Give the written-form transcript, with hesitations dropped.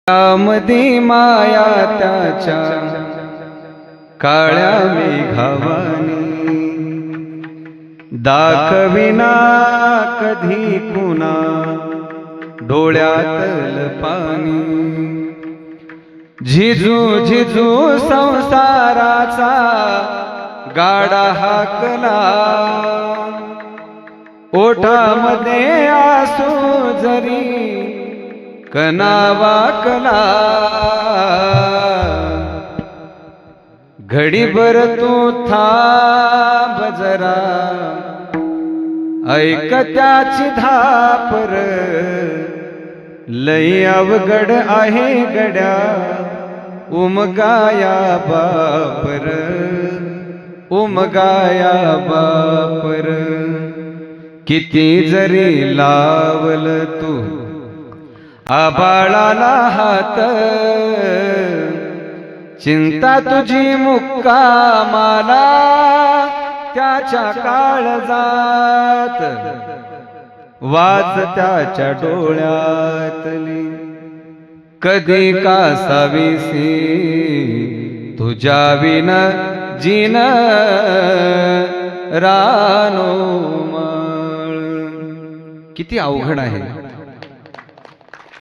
त्यामध्ये माया त्याच्या काळ्या मेघावानी दाखविना कधी कुणा डोळ्यातल पाणी। झिजू झिजू संसाराचा गाडा हाकला, ओठामध्ये आसू जरी कणा वाकला। घडीभर तू थांब जरा, ऐक त्याची धापर, लई अवघड आहे गड्या उमगाया बापर, उमगाया बापर। किती जरी लावल तू आभाळाला हात, चिंता तुझी मुक्कामाला त्याच्या काळजात, वाच त्याच्या डोळ्यातली कधी कासावीसी, तुझ्या विन जीन रानो माळ। किती अवघड आहे